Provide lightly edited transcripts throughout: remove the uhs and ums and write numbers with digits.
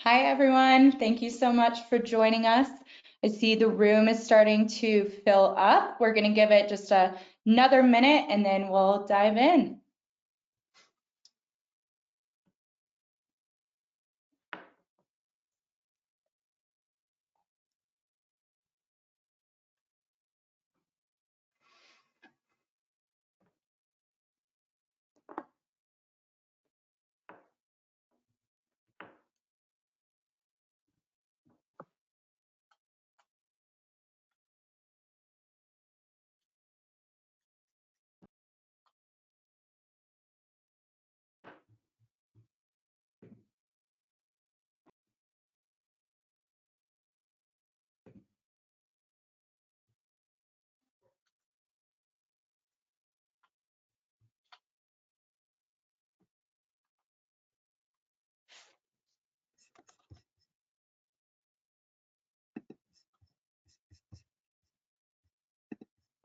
Hi, everyone. Thank you so much for joining us. I see the room is starting to fill up. We're going to give it just another minute and then we'll dive in.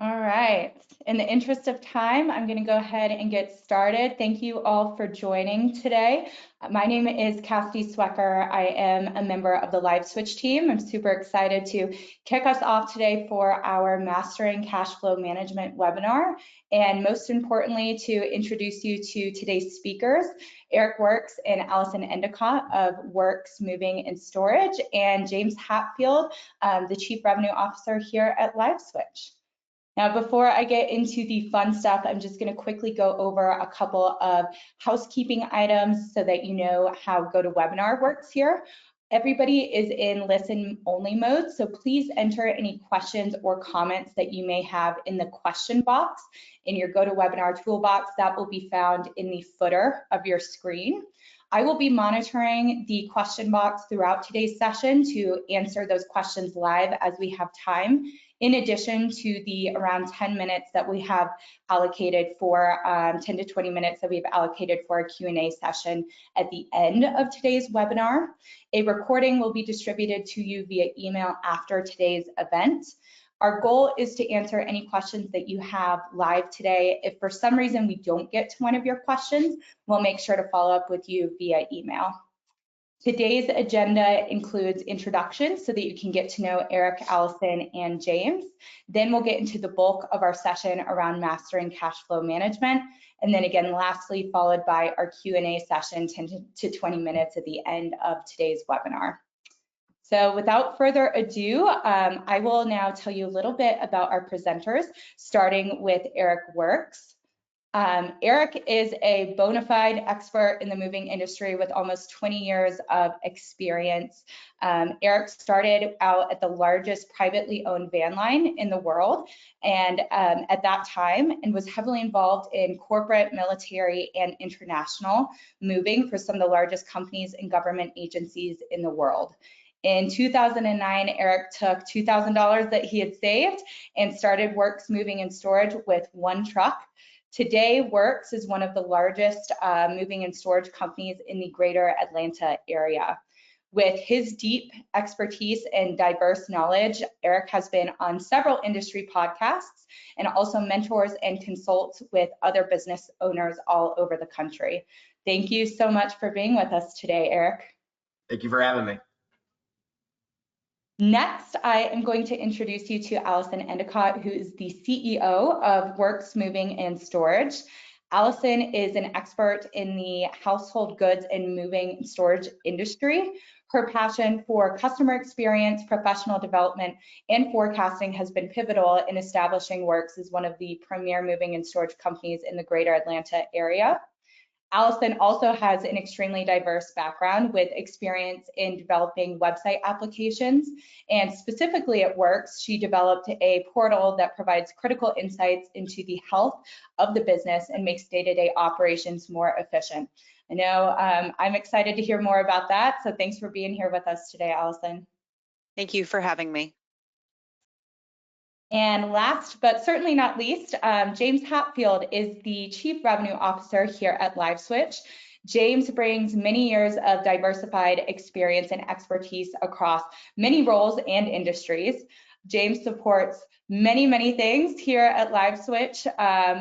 All right. In the interest of time, I'm going to go ahead and get started. Thank you all for joining today. My name is Cassidy Swecker. I am a member of the LiveSwitch team. I'm super excited to kick us off today for our Mastering Cash Flow Management webinar, and most importantly, to introduce you to today's speakers, Eric Wirks and Allison Endicott of Wirks Moving Storage, and James Hatfield, the Chief Revenue Officer here at LiveSwitch. Now, before I get into the fun stuff, I'm just going to quickly go over a couple of housekeeping items so that you know how GoToWebinar works here. Everybody is in listen-only mode, so please enter any questions or comments that you may have in the question box in your GoToWebinar toolbox. That will be found in the footer of your screen. I will be monitoring the question box throughout today's session to answer those questions live as we have time, in addition to the around 10 minutes that we have allocated for, 10 to 20 minutes that we've allocated for a Q&A session at the end of today's webinar. A recording will be distributed to you via email after today's event. Our goal is to answer any questions that you have live today. If for some reason we don't get to one of your questions, we'll make sure to follow up with you via email. Today's agenda includes introductions so that you can get to know Eric, Allison, and James. Then we'll get into the bulk of our session around mastering cash flow management. And then again, lastly, followed by our Q&A session, 10 to 20 minutes at the end of today's webinar. So without further ado, I will now tell you a little bit about our presenters, starting with Eric Wirks. Eric is a bona fide expert in the moving industry with almost 20 years of experience. Eric started out at the largest privately owned van line in the world, and at that time, and was heavily involved in corporate, military, and international moving for some of the largest companies and government agencies in the world. In 2009, Eric took $2,000 that he had saved and started Wirks Moving Storage with one truck. Today, Wirks is one of the largest moving and storage companies in the greater Atlanta area. With his deep expertise and diverse knowledge, Eric has been on several industry podcasts and also mentors and consults with other business owners all over the country. Thank you so much for being with us today, Eric. Thank you for having me. Next, I am going to introduce you to Allison Endicott, who is the CEO of Wirks Moving Storage. Allison is an expert in the household goods and moving and storage industry. Her passion for customer experience, professional development, and forecasting has been pivotal in establishing Wirks as one of the premier moving and storage companies in the greater Atlanta area. Allison also has an extremely diverse background with experience in developing website applications, and specifically at Wirks, she developed a portal that provides critical insights into the health of the business and makes day-to-day operations more efficient. I know I'm excited to hear more about that, so thanks for being here with us today, Allison. Thank you for having me. And last but certainly not least, James Hatfield is the Chief Revenue Officer here at LiveSwitch. James brings many years of diversified experience and expertise across many roles and industries. James supports many, many things here at LiveSwitch,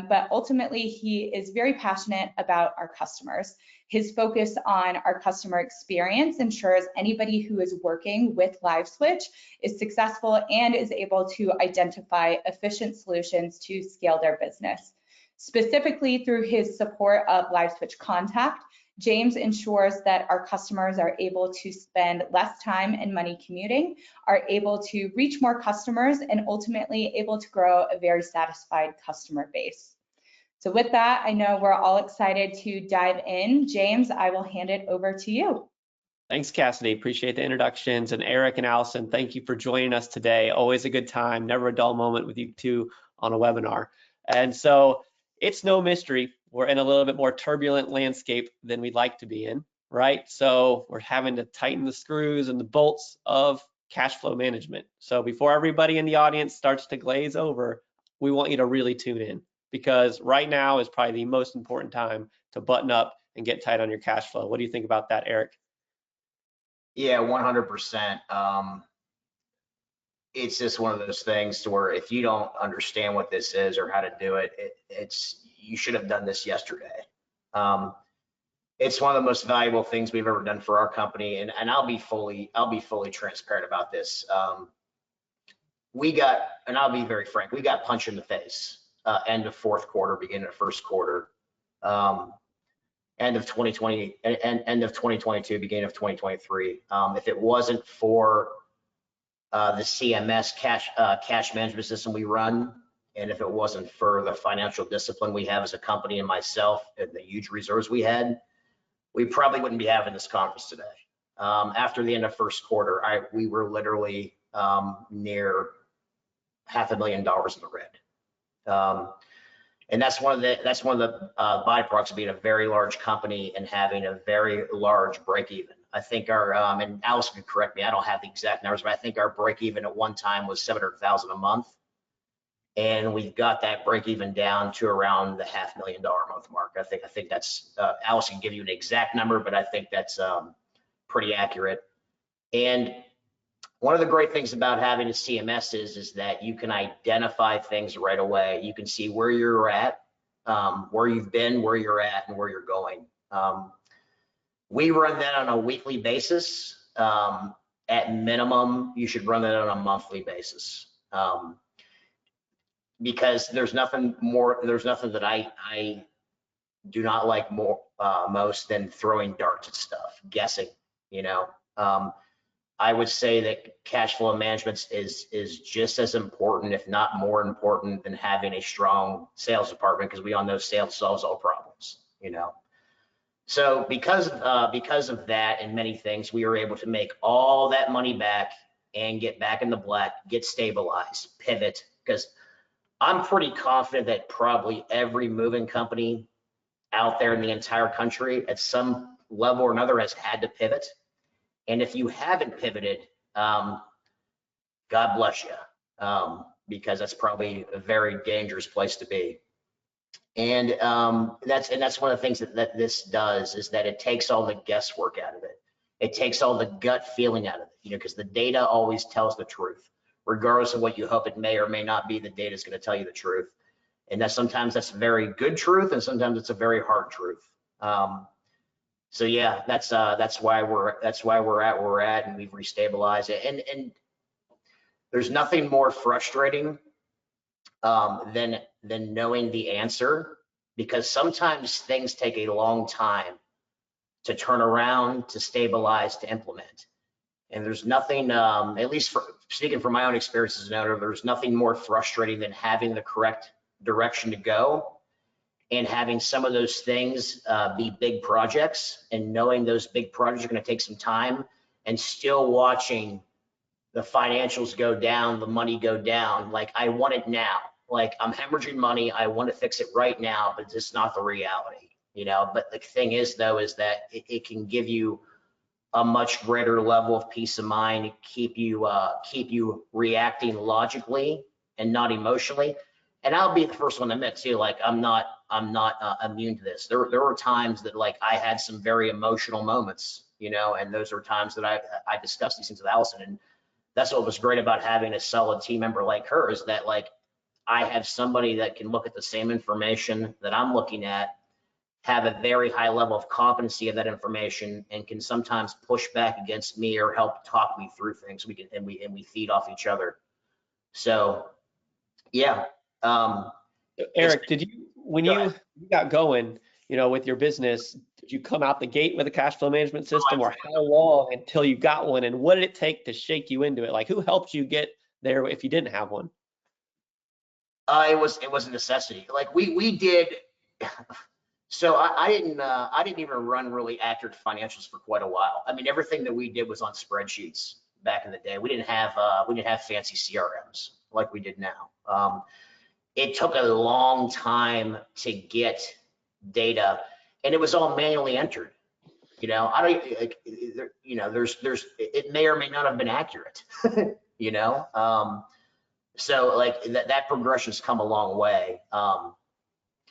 but ultimately he is very passionate about our customers. His focus on our customer experience ensures anybody who is working with LiveSwitch is successful and is able to identify efficient solutions to scale their business. Specifically through his support of LiveSwitch Contact, James ensures that our customers are able to spend less time and money commuting, are able to reach more customers, and ultimately able to grow a very satisfied customer base. So with that, I know we're all excited to dive in. James, I will hand it over to you. Thanks, Cassidy. Appreciate the introductions. And Eric and Allison, thank you for joining us today. Always a good time, never a dull moment with you two on a webinar. And so it's no mystery, we're in a little bit more turbulent landscape than we'd like to be in, right? So we're having to tighten the screws and the bolts of cash flow management. So before everybody in the audience starts to glaze over, we want you to really tune in, because right now is probably the most important time to button up and get tight on your cash flow. What do you think about that, Eric? Yeah, 100%. It's just one of those things to where if you don't understand what this is or how to do it, you should have done this yesterday. It's one of the most valuable things we've ever done for our company, and I'll be fully transparent about this. I'll be very frank, we got punched in the face end of fourth quarter, beginning of first quarter, end of 2020, end of 2022, beginning of 2023. If it wasn't for the CMS cash management system we run, and if it wasn't for the financial discipline we have as a company and myself and the huge reserves we had, we probably wouldn't be having this conference today. After the end of first quarter, we were literally near $500,000 in the red. And that's one of the byproducts of being a very large company and having a very large break even. I think our, and Allison can correct me, I don't have the exact numbers, but I think our break even at one time was $700,000 a month. And we've got that break even down to around the $500,000 a month mark. I think that's, Allison can give you an exact number, but I think that's pretty accurate. And one of the great things about having a CMS is that you can identify things right away. You can see where you're at, where you've been, where you're at, and where you're going. We run that on a weekly basis. At minimum, you should run that on a monthly basis. Because there's nothing that I do not like most than throwing darts at stuff, guessing, you know. I would say that cash flow management is just as important, if not more important, than having a strong sales department, because we all know sales solves all problems, you know. So because of that and many things, we were able to make all that money back and get back in the black, get stabilized, pivot, because I'm pretty confident that probably every moving company out there in the entire country at some level or another has had to pivot. And if you haven't pivoted, God bless you, because that's probably a very dangerous place to be. And that's one of the things that this does, is that it takes all the guesswork out of it. It takes all the gut feeling out of it, you know, because the data always tells the truth. Regardless of what you hope it may or may not be, the data is going to tell you the truth. And that sometimes that's a very good truth, and sometimes it's a very hard truth. So yeah, that's why we're at where we're at, and we've restabilized it. And there's nothing more frustrating than knowing the answer, because sometimes things take a long time to turn around, to stabilize, to implement. And there's nothing, at least speaking from my own experience as an owner, there's nothing more frustrating than having the correct direction to go and having some of those things be big projects, and knowing those big projects are going to take some time, and still watching the financials go down, the money go down. Like, I want it now. Like, I'm hemorrhaging money. I want to fix it right now, but it's not the reality, you know. But the thing is, though, is that it can give you a much greater level of peace of mind, keep you reacting logically and not emotionally. And I'll be the first one to admit too, like, I'm not immune to this. There were times that, like, I had some very emotional moments, you know, and those are times that I discussed these things with Allison, and that's what was great about having a solid team member like her, is that like I have somebody that can look at the same information that I'm looking at, have a very high level of competency of that information, and can sometimes push back against me or help talk me through things. We feed off each other. So yeah. Eric, did you, when you got going, with your business, did you come out the gate with a cash flow management system, or how long until you got one, and what did it take to shake you into it? Like, who helped you get there if you didn't have one? It was a necessity. Like we did. So I didn't even run really accurate financials for quite a while. I mean, everything that we did was on spreadsheets back in the day. We didn't have fancy CRMs like we did now. It took a long time to get data, and it was all manually entered. I don't like, it may or may not have been accurate. So like that progression's come a long way. For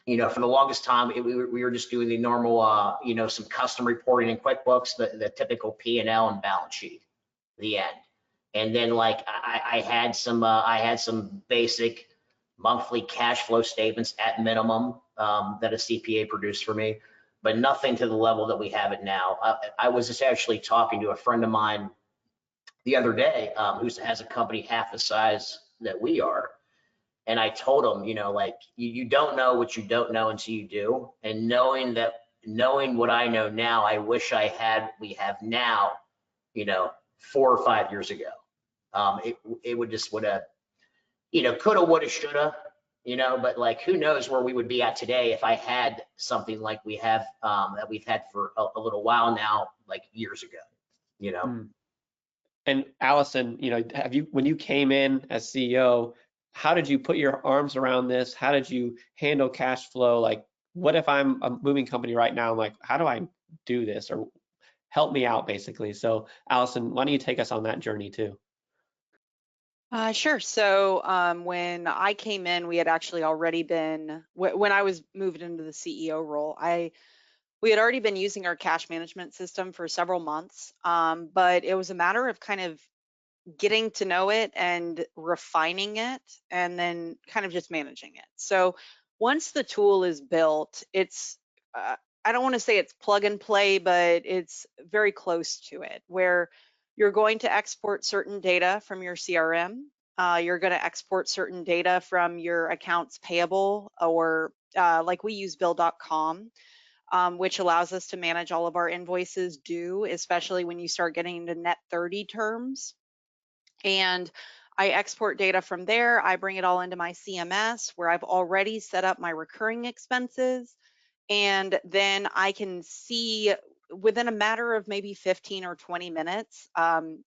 the longest time, we were just doing the normal, some custom reporting in QuickBooks, the typical P&L and balance sheet, the end. And then like I had some basic monthly cash flow statements at minimum that a CPA produced for me, but nothing to the level that we have it now. I was just actually talking to a friend of mine the other day who has a company half the size that we are. And I told him, like you don't know what you don't know until you do. And knowing what I know now, I wish we have now, 4 or 5 years ago. It would have, coulda, woulda, shoulda, but like, who knows where we would be at today if I had something like we have, that we've had for a little while now, like years ago, And Allison, when you came in as CEO, how did you put your arms around this? How did you handle cash flow? Like, what if I'm a moving company right now? I'm like, how do I do this? Or help me out, basically. So Allison, why don't you take us on that journey too? Sure. So when I came in, we had actually already been, when I was moved into the CEO role, we had already been using our cash management system for several months, but it was a matter of kind of getting to know it and refining it, and then kind of just managing it. So once the tool is built, it's, I don't want to say it's plug and play, but it's very close to it, where you're going to export certain data from your CRM. You're going to export certain data from your accounts payable, or like we use bill.com. Which allows us to manage all of our invoices due, especially when you start getting into net 30 terms. And I export data from there. I bring it all into my CMS, where I've already set up my recurring expenses. And then I can see within a matter of maybe 15 or 20 minutes,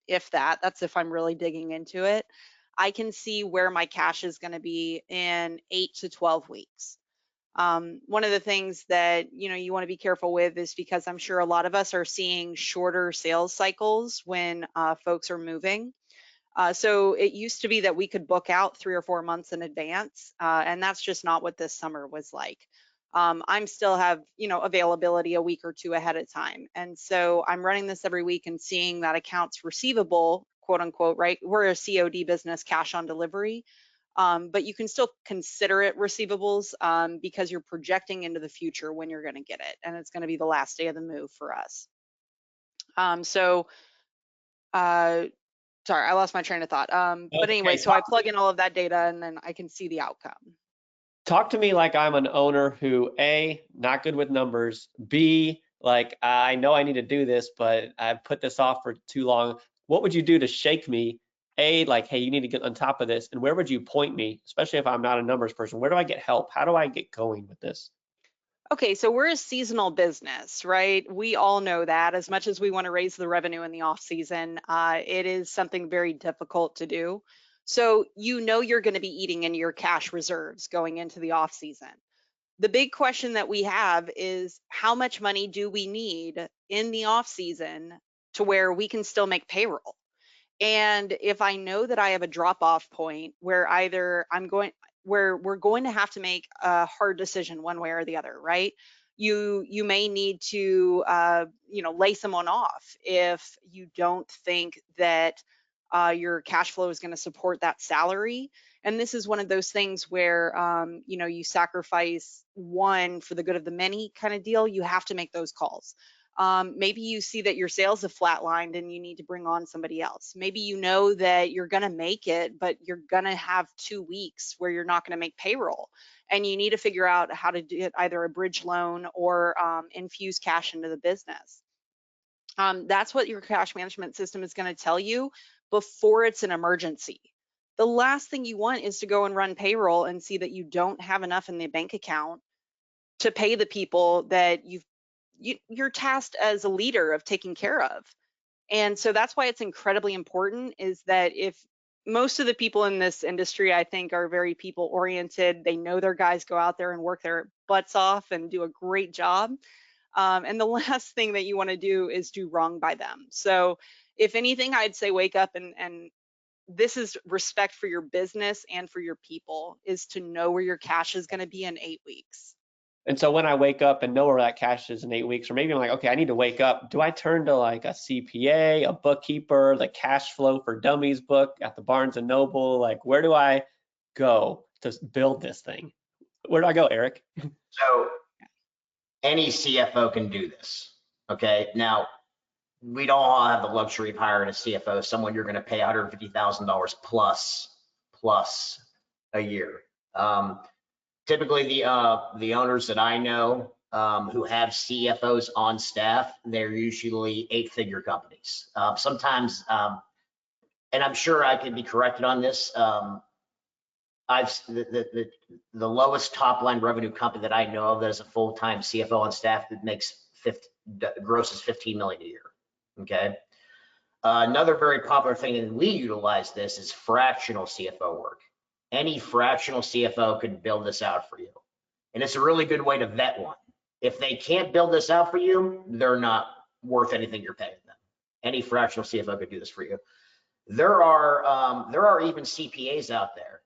if that's if I'm really digging into it, I can see where my cash is going to be in 8 to 12 weeks. One of the things that you want to be careful with is, because I'm sure a lot of us are seeing shorter sales cycles when folks are moving. So it used to be that we could book out 3 or 4 months in advance, and that's just not what this summer was like. I'm still have availability a week or two ahead of time, and so I'm running this every week and seeing that accounts receivable, quote unquote, right? We're a COD business, cash on delivery, but you can still consider it receivables because you're projecting into the future when you're going to get it, and it's going to be the last day of the move for us. Sorry, I lost my train of thought. But anyway, so I plug in all of that data, and then I can see the outcome. Talk to me like I'm an owner who, A, not good with numbers, B, like I know I need to do this, but I've put this off for too long. What would you do to shake me? A, like, hey, you need to get on top of this. And where would you point me, especially if I'm not a numbers person? Where do I get help? How do I get going with this? Okay, so we're a seasonal business, right? We all know that. As much as we want to raise the revenue in the off season, it is something very difficult to do. So you're going to be eating into your cash reserves going into the off season. The big question that we have is, how much money do we need in the off season to where we can still make payroll? And if I know that I have a drop off point where either where we're going to have to make a hard decision one way or the other, right? You may need to lay someone off if you don't think that your cash flow is going to support that salary. And this is one of those things where, you know, you sacrifice one for the good of the many kind of deal. You have to make those calls. Maybe you see that your sales have flatlined and you need to bring on somebody else. Maybe you know that you're going to make it, but you're going to have 2 weeks where you're not going to make payroll. And you need to figure out how to get either a bridge loan or infuse cash into the business. That's what your cash management system is going to tell you before it's an emergency. The last thing you want is to go and run payroll and see that you don't have enough in the bank account to pay the people that you're tasked as a leader of taking care of. And so that's why it's incredibly important, is that if most of the people in this industry, I think, are very people oriented, they know their guys go out there and work their butts off and do a great job. And the last thing that you want to do is do wrong by them. So if anything, I'd say wake up and this is respect for your business and for your people, is to know where your cash is going to be in 8 weeks. And so when I wake up and know where that cash is in 8 weeks, or maybe I'm like, okay, I need to wake up, do I turn to like a CPA, a bookkeeper, the Cash Flow for Dummies book at the Barnes and Noble? Like, where do I go to build this thing? Where do I go, Eric? So any CFO can do this, okay? Now, we don't all have the luxury of hiring a CFO, someone you're gonna pay $150,000 plus a year. Typically, the owners that I know who have CFOs on staff, they're usually 8-figure companies. Sometimes, and I'm sure I could be corrected on this, the lowest top line revenue company that I know of that has a full-time CFO on staff that makes grosses $15 million a year. Okay. Another very popular thing, and we utilize this, is fractional CFO work. Any fractional CFO could build this out for you. And it's a really good way to vet one. If they can't build this out for you, they're not worth anything you're paying them. Any fractional CFO could do this for you. There are even CPAs out there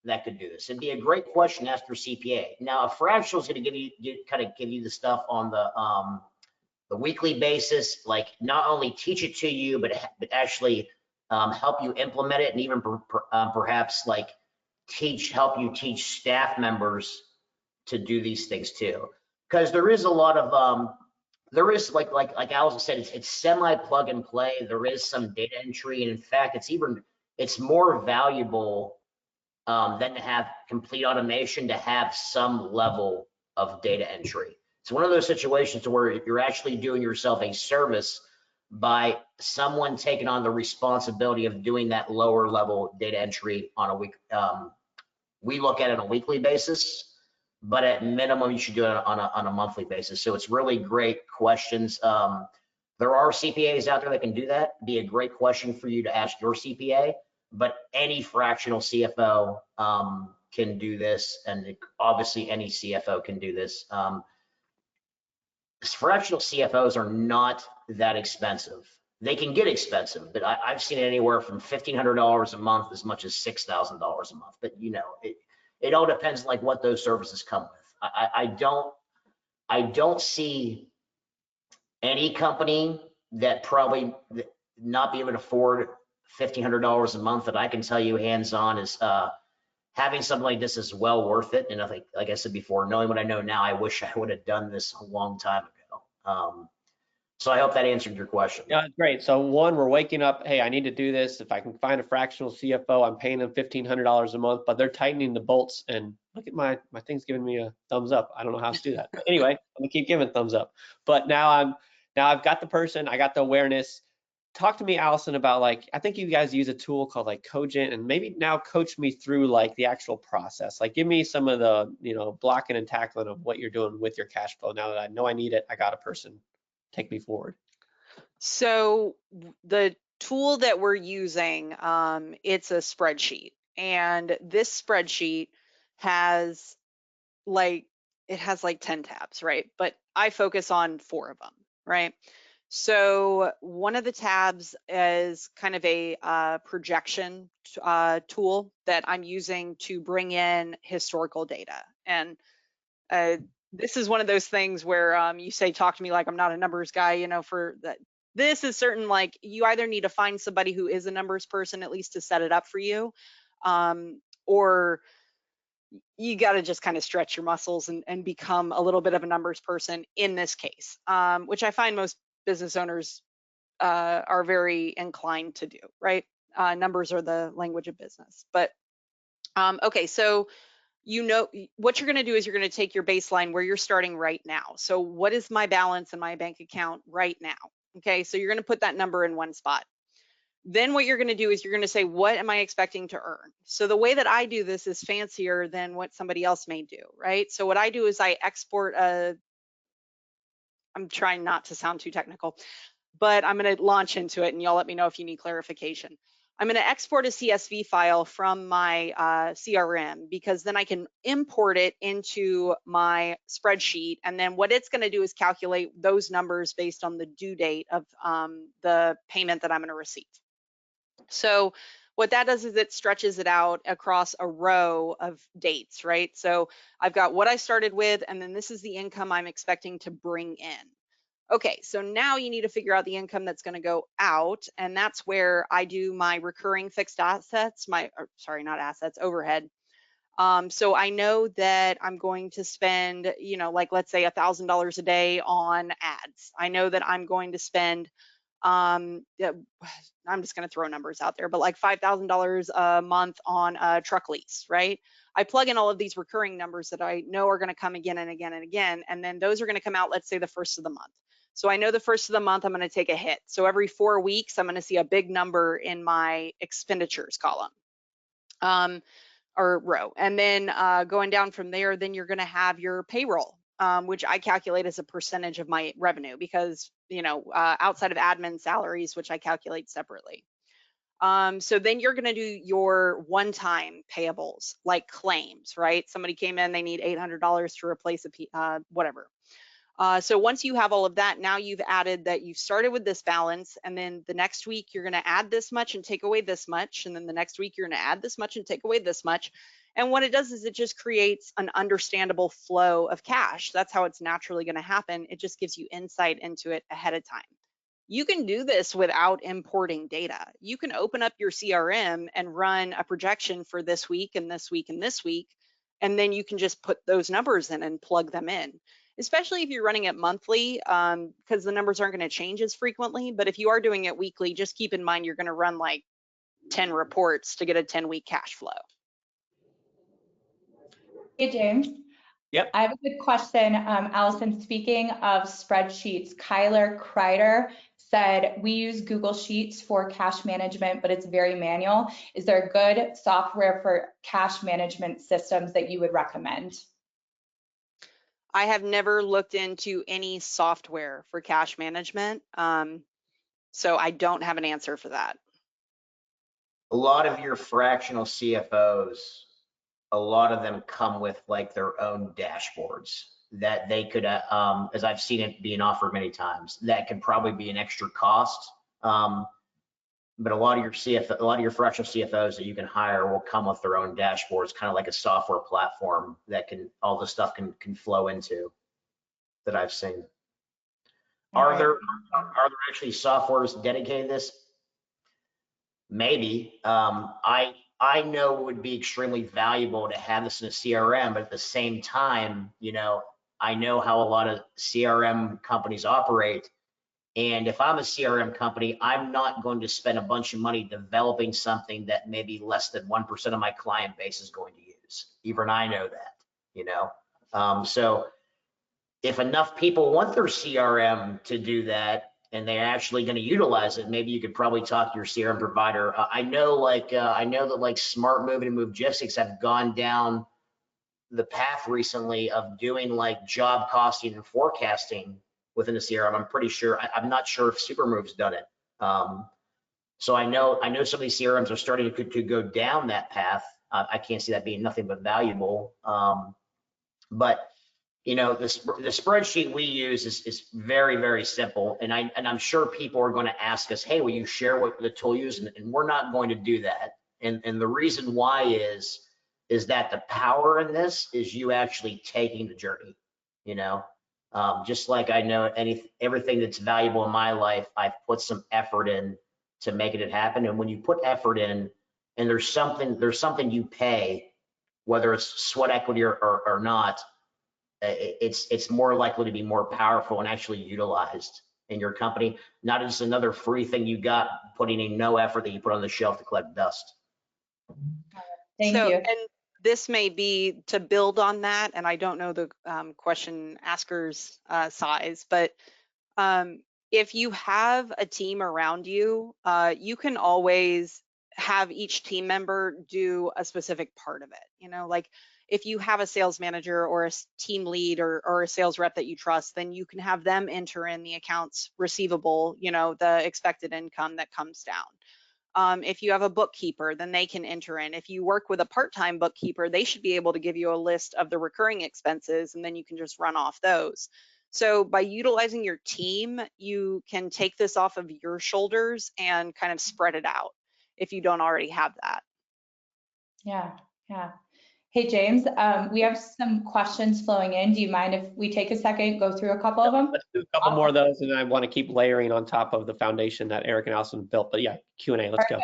that could do this. It'd be a great question to ask your CPA. Now, a fractional is going to give you the stuff on the weekly basis, like not only teach it to you, but actually help you implement it, and even perhaps like help you teach staff members to do these things too. Because there is a lot of there is like Allison said, it's semi plug and play. There is some data entry, and in fact, it's more valuable than to have complete automation, to have some level of data entry. It's one of those situations where you're actually doing yourself a service by someone taking on the responsibility of doing that lower level data entry on a week. We look at it on a weekly basis, but at minimum, you should do it on a monthly basis. So it's really great questions. There are CPAs out there that can do that. Be a great question for you to ask your CPA, but any fractional CFO can do this, and obviously any CFO can do this. Fractional CFOs are not that expensive. They can get expensive, but I've seen it anywhere from $1,500 a month as much as $6,000 a month. But you know, it all depends like what those services come with. I don't see any company that probably not be able to afford $1,500 a month that I can tell you hands-on is having something like this is well worth it. And I think, like I said before, knowing what I know now, I wish I would have done this a long time ago. So I hope that answered your question. Yeah, great. So one, we're waking up, hey, I need to do this. If I can find a fractional CFO, I'm paying them $1,500 a month, but they're tightening the bolts, and look at my thing's giving me a thumbs up. I don't know how to do that. But anyway, I'm gonna keep giving thumbs up. But now I've got the person, I got the awareness. Talk to me, Allison, about like, I think you guys use a tool called like Cogent, and maybe now coach me through like the actual process. Like give me some of the, blocking and tackling of what you're doing with your cash flow. Now that I know I need it, I got a person. Take me forward. So the tool that we're using, it's a spreadsheet, and this spreadsheet has like 10 tabs, right? But I focus on 4 of them, right? So one of the tabs is kind of a projection tool that I'm using to bring in historical data. And this is one of those things where you say, talk to me like I'm not a numbers guy, for that. this is certain, like you either need to find somebody who is a numbers person at least to set it up for you, or you got to just kind of stretch your muscles and become a little bit of a numbers person in this case, which I find most business owners are very inclined to do, right? Numbers are the language of business. But okay, so you know what you're going to do is you're going to take your baseline where you're starting right now. So what is my balance in my bank account right now? Okay, so you're going to put that number in one spot. Then what you're going to do is you're going to say, what am I expecting to earn? So the way that I do this is fancier than what somebody else may do, right? So what I do is I export I'm trying not to sound too technical, but I'm going to launch into it and y'all let me know if you need clarification. I'm going to export a CSV file from my CRM, because then I can import it into my spreadsheet. And then what it's going to do is calculate those numbers based on the due date of the payment that I'm going to receive. So what that does is it stretches it out across a row of dates, right? So I've got what I started with, and then this is the income I'm expecting to bring in. Okay, so now you need to figure out the income that's going to go out, and that's where I do my recurring fixed assets, overhead. So I know that I'm going to spend, like let's say $1,000 a day on ads. I know that I'm going to spend, I'm just going to throw numbers out there, but like $5,000 a month on a truck lease, right? I plug in all of these recurring numbers that I know are going to come again and again and again, and then those are going to come out, let's say the first of the month. So I know the first of the month I'm going to take a hit. So every 4 weeks, I'm going to see a big number in my expenditures column or row. And then going down from there, then you're going to have your payroll, which I calculate as a percentage of my revenue, because, outside of admin salaries, which I calculate separately. So then you're going to do your one-time payables, like claims, right? Somebody came in, they need $800 to replace whatever. So once you have all of that, now you've added that you've started with this balance, and then the next week you're going to add this much and take away this much, and then the next week you're going to add this much and take away this much. And what it does is it just creates an understandable flow of cash. That's how it's naturally going to happen. It just gives you insight into it ahead of time. You can do this without importing data. You can open up your CRM and run a projection for this week and this week and this week, and then you can just put those numbers in and plug them in. Especially if you're running it monthly, because the numbers aren't going to change as frequently. But if you are doing it weekly, just keep in mind you're going to run like 10 reports to get a 10-week cash flow. Hey, James. Yep. I have a good question. Allison, speaking of spreadsheets, Kyler Kreider said, we use Google Sheets for cash management, but it's very manual. Is there good software for cash management systems that you would recommend? I have never looked into any software for cash management, so I don't have an answer for that. A lot of your fractional CFOs, a lot of them come with like their own dashboards that they could, as I've seen it being offered many times, that could probably be an extra cost. But a lot of your fractional CFOs that you can hire will come with their own dashboards, kind of like a software platform that all the stuff can flow into that I've seen. Are there actually softwares dedicated to this? Maybe. I know it would be extremely valuable to have this in a CRM, but at the same time, I know how a lot of CRM companies operate. And if I'm a CRM company, I'm not going to spend a bunch of money developing something that maybe less than 1% of my client base is going to use. Even I know that, so if enough people want their CRM to do that and they're actually going to utilize it, maybe you could probably talk to your CRM provider. I know that like Smart Moving and Movegistics have gone down the path recently of doing like job costing and forecasting within the CRM. I'm pretty sure. I'm not sure if Supermove's done it. So I know some of these CRMs are starting to go down that path. I can't see that being nothing but valuable. But the spreadsheet we use is very, very simple. And I'm sure people are going to ask us, hey, will you share what the tool you use? And we're not going to do that. And the reason why is that the power in this is you actually taking the journey. Just like I know everything that's valuable in my life, I've put some effort in to making it happen. And when you put effort in, and there's something you pay, whether it's sweat equity or not, it's more likely to be more powerful and actually utilized in your company, not just another free thing you got putting in no effort that you put on the shelf to collect dust. Thank you. And this may be to build on that, and I don't know the question asker's size, but if you have a team around you, you can always have each team member do a specific part of it. You know, like if you have a sales manager or a team lead or a sales rep that you trust, then you can have them enter in the accounts receivable, you know, the expected income that comes down. If you have a bookkeeper, then they can enter in. If you work with a part-time bookkeeper, they should be able to give you a list of the recurring expenses, and then you can just run off those. So by utilizing your team, you can take this off of your shoulders and kind of spread it out if you don't already have that. Yeah. Hey, James, we have some questions flowing in. Do you mind if we take a second, go through a couple of them? Let's do a couple more of those, and I want to keep layering on top of the foundation that Eric and Allison built. But yeah, Q&A, let's go.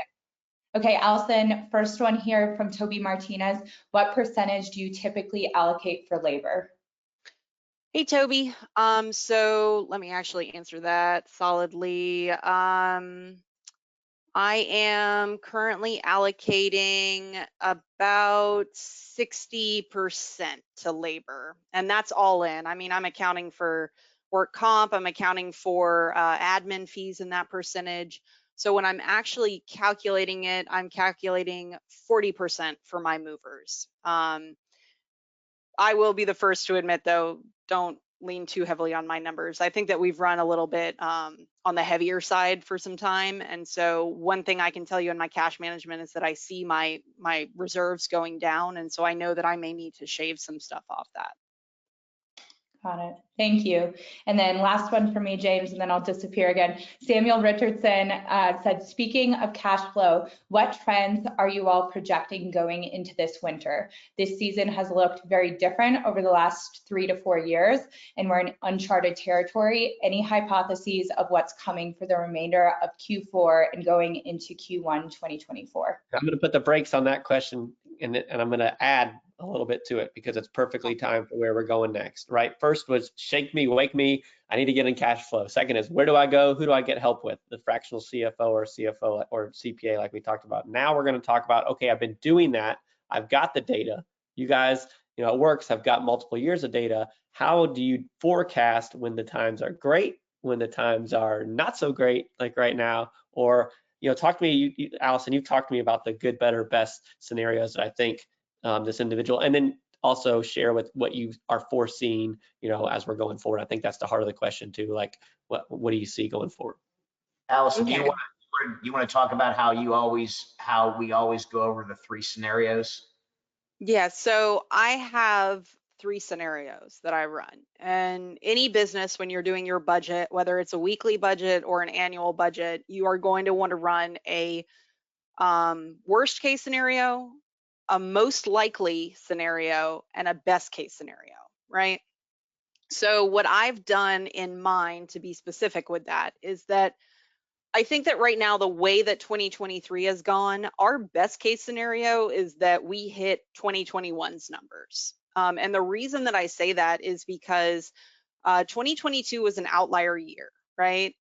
Okay, Allison, first one here from Toby Martinez. What percentage do you typically allocate for labor? Hey, Toby. So let me actually answer that solidly. I am currently allocating about 60% to labor, and that's all in. I mean, I'm accounting for work comp, I'm accounting for admin fees in that percentage. So when I'm actually calculating it, I'm calculating 40% for my movers. I will be the first to admit, though, don't lean too heavily on my numbers. I think that we've run a little bit on the heavier side for some time. And so one thing I can tell you in my cash management is that I see my reserves going down. And so I know that I may need to shave some stuff off that. Got it. Thank you. And then last one for me, James, and then I'll disappear again. Samuel Richardson said, speaking of cash flow, what trends are you all projecting going into this winter? This season has looked very different over the last 3 to 4 years, and we're in uncharted territory. Any hypotheses of what's coming for the remainder of Q4 and going into Q1 2024? I'm going to put the brakes on that question, and I'm going to add a little bit to it because it's perfectly timed for where we're going next, right? First was shake me, wake me. I need to get in cash flow. Second is where do I go? Who do I get help with? The fractional CFO or CFO or CPA like we talked about. Now we're going to talk about, okay, I've been doing that. I've got the data. You guys, you know, at Wirks have got multiple years of data. How do you forecast when the times are great, when the times are not so great, like right now? Or, you know, talk to me, Allison, you've talked to me about the good, better, best scenarios that I think this individual, and then also share with what you are foreseeing, you know, as we're going forward. I think that's the heart of the question too. Like, what do you see going forward? Allison, Okay. do you want to talk about how we always go over the 3 scenarios? Yeah, so I have 3 scenarios that I run. And any business, when you're doing your budget, whether it's a weekly budget or an annual budget, you are going to want to run a worst case scenario, a most likely scenario, and a best case scenario, right? So what I've done in mine, to be specific with that, is that I think that right now, the way that 2023 has gone, our best case scenario is that we hit 2021's numbers. And the reason that I say that is because 2022 was an outlier year, right?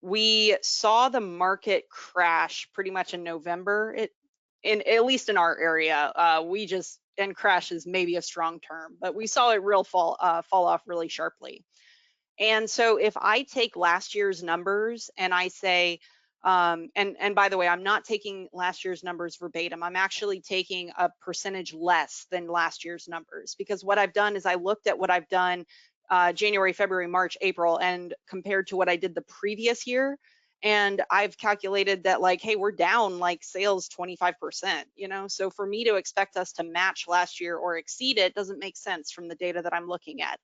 We saw the market crash pretty much in November. At least in our area, and crash is maybe a strong term, but we saw it fall off really sharply. And so if I take last year's numbers and I say, and by the way, I'm not taking last year's numbers verbatim. I'm actually taking a percentage less than last year's numbers, because what I've done is I looked at what I've done January, February, March, April, and compared to what I did the previous year. And I've calculated that, like, hey, we're down like sales 25%, you know? So for me to expect us to match last year or exceed it doesn't make sense from the data that I'm looking at.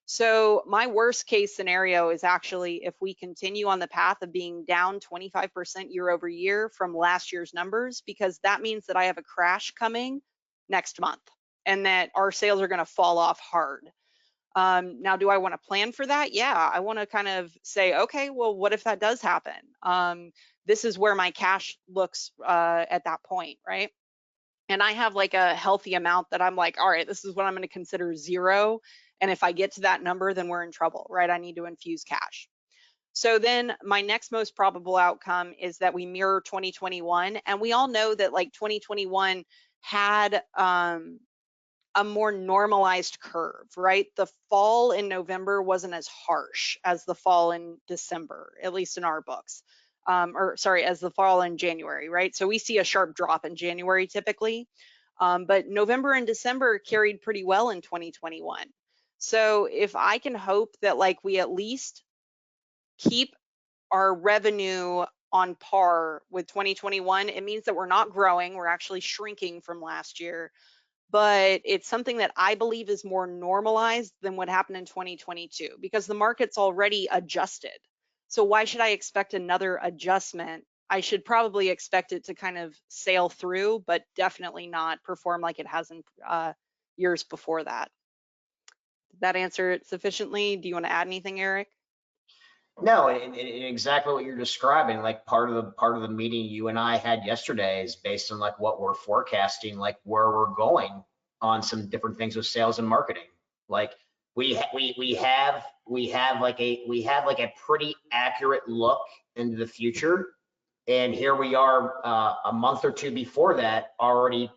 So my worst case scenario is actually if we continue on the path of being down 25% year over year from last year's numbers, because that means that I have a crash coming next month and that our sales are going to fall off hard. Now, do I want to plan for that? Yeah, I want to kind of say, okay, well, what if that does happen? This is where my cash looks at that point, right? And I have like a healthy amount that I'm like, all right, this is what I'm going to consider zero. And if I get to that number, then we're in trouble, right? I need to infuse cash. So then my next most probable outcome is that we mirror 2021. And we all know that like 2021 had a more normalized curve, right? The fall in November wasn't as harsh as the fall in December, at least in our books. Or sorry, as the fall in January, right? So we see a sharp drop in January typically, but November and December carried pretty well in 2021. So if I can hope that like we at least keep our revenue on par with 2021, it means that we're not growing, we're actually shrinking from last year, but it's something that I believe is more normalized than what happened in 2022 because the market's already adjusted. So why should I expect another adjustment? I should probably expect it to kind of sail through, but definitely not perform like it has in years before that. Did that answer it sufficiently? Do you want to add anything, Eric? No, and exactly what you're describing. Like part of the meeting you and I had yesterday is based on like what we're forecasting, like where we're going on some different things with sales and marketing. Like we have like a pretty accurate look into the future, and here we are a month or two before that already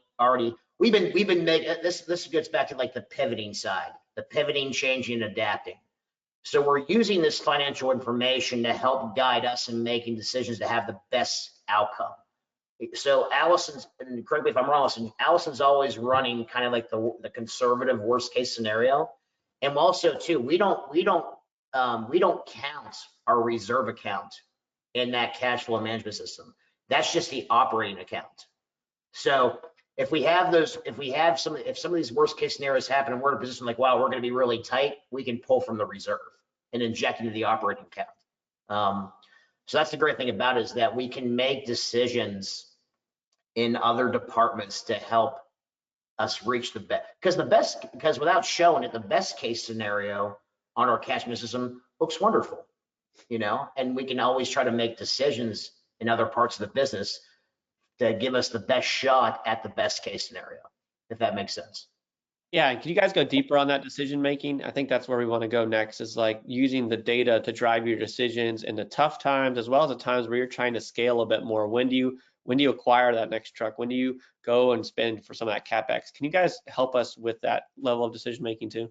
we've been making this. This gets back to like the pivoting side, the pivoting, changing, adapting. So we're using this financial information to help guide us in making decisions to have the best outcome. So Allison's, and correct me if I'm wrong, Allison's always running kind of like the conservative worst case scenario. And also too, we don't count our reserve account in that cash flow management system. That's just the operating account. So if some of these worst case scenarios happen and we're in a position like, wow, we're going to be really tight, we can pull from the reserve and inject into the operating account. So that's the great thing about it, is that we can make decisions in other departments to help us reach the best. Because without showing it, the best case scenario on our cash management system looks wonderful, and we can always try to make decisions in other parts of the business to give us the best shot at the best case scenario, if that makes sense. Yeah, and can you guys go deeper on that decision making? I think that's where we want to go next, is like using the data to drive your decisions in the tough times as well as the times where you're trying to scale a bit more. When do you acquire that next truck? When do you go and spend for some of that CapEx? Can you guys help us with that level of decision making too?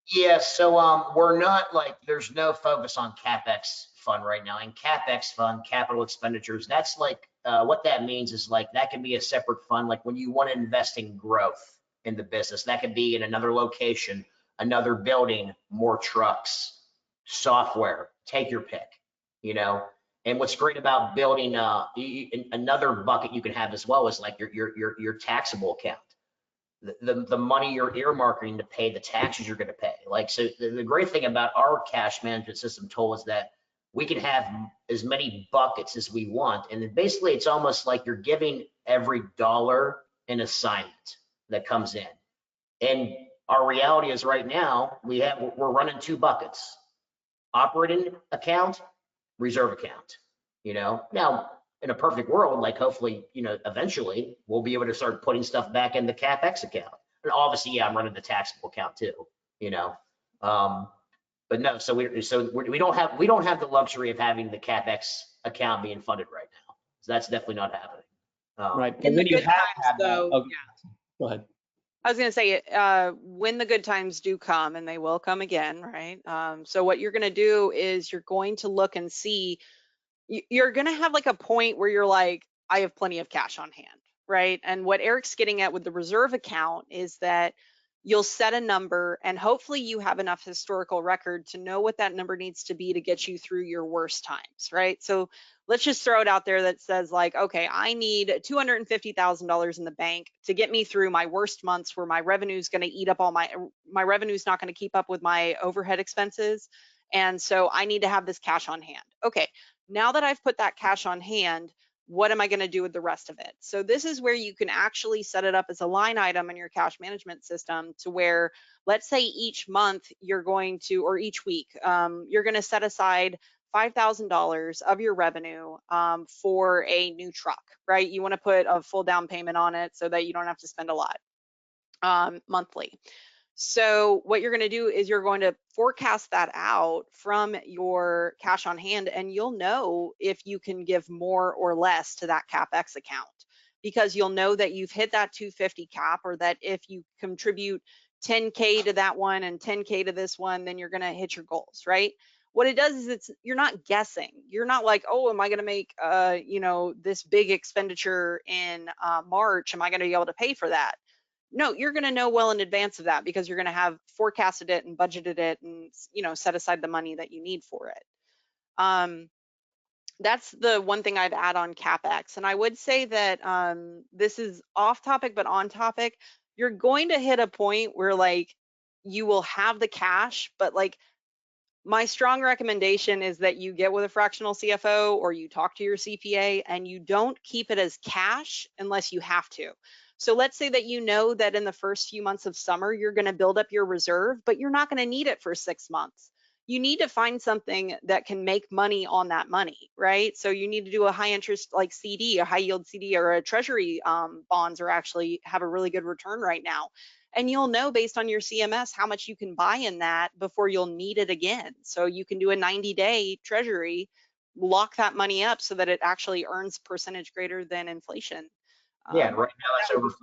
Yeah, so we're not like, there's no focus on CapEx fund right now. And CapEx fund, capital expenditures, that's like what that means is like that can be a separate fund. Like when you want to invest in growth in the business, that could be in another location, another building, more trucks, software, take your pick, And what's great about building another bucket you can have as well is like your taxable account. The money you're earmarking to pay the taxes you're going to pay. Like, so the great thing about our cash management system tool is that we can have as many buckets as we want. And then basically it's almost like you're giving every dollar an assignment that comes in. And our reality is right now we're running two buckets: operating account, reserve account. Now in a perfect world, like hopefully, eventually we'll be able to start putting stuff back in the CapEx account. And obviously, yeah, I'm running the taxable account too, but no, so we don't have the luxury of having the CapEx account being funded right now. So that's definitely not happening. Right. In the good times, though, yeah. Go ahead. I was going to say, when the good times do come, and they will come again, right? So what you're going to do is you're going to look and see, you're going to have like a point where you're like, I have plenty of cash on hand, right? And what Eric's getting at with the reserve account is that you'll set a number, and hopefully you have enough historical record to know what that number needs to be to get you through your worst times, right? So let's just throw it out there that says like, okay, I need $250,000 in the bank to get me through my worst months where my revenue is going to eat up all my revenue is not going to keep up with my overhead expenses. And so I need to have this cash on hand. Okay, now that I've put that cash on hand, what am I going to do with the rest of it? So this is where you can actually set it up as a line item in your cash management system to where, let's say each month you're going to, or each week, you're going to set aside $5,000 of your revenue for a new truck, right? You want to put a full down payment on it so that you don't have to spend a lot monthly. So what you're going to do is you're going to forecast that out from your cash on hand, and you'll know if you can give more or less to that CapEx account, because you'll know that you've hit that 250 cap, or that if you contribute 10K to that one and 10K to this one, then you're going to hit your goals, right? What it does is you're not guessing. You're not like, oh, am I going to make this big expenditure in March? Am I going to be able to pay for that? No, you're going to know well in advance of that, because you're going to have forecasted it and budgeted it and set aside the money that you need for it. That's the one thing I'd add on CapEx. And I would say that this is off topic but on topic. You're going to hit a point where like you will have the cash, but like my strong recommendation is that you get with a fractional CFO or you talk to your CPA, and you don't keep it as cash unless you have to. So let's say that you know that in the first few months of summer, you're going to build up your reserve, but you're not going to need it for 6 months. You need to find something that can make money on that money, right? So you need to do a high interest like CD, a high yield CD, or a treasury bonds are actually have a really good return right now. And you'll know based on your CMS how much you can buy in that before you'll need it again. So you can do a 90-day treasury, lock that money up so that it actually earns percentage greater than inflation. Yeah, right now it's over 5.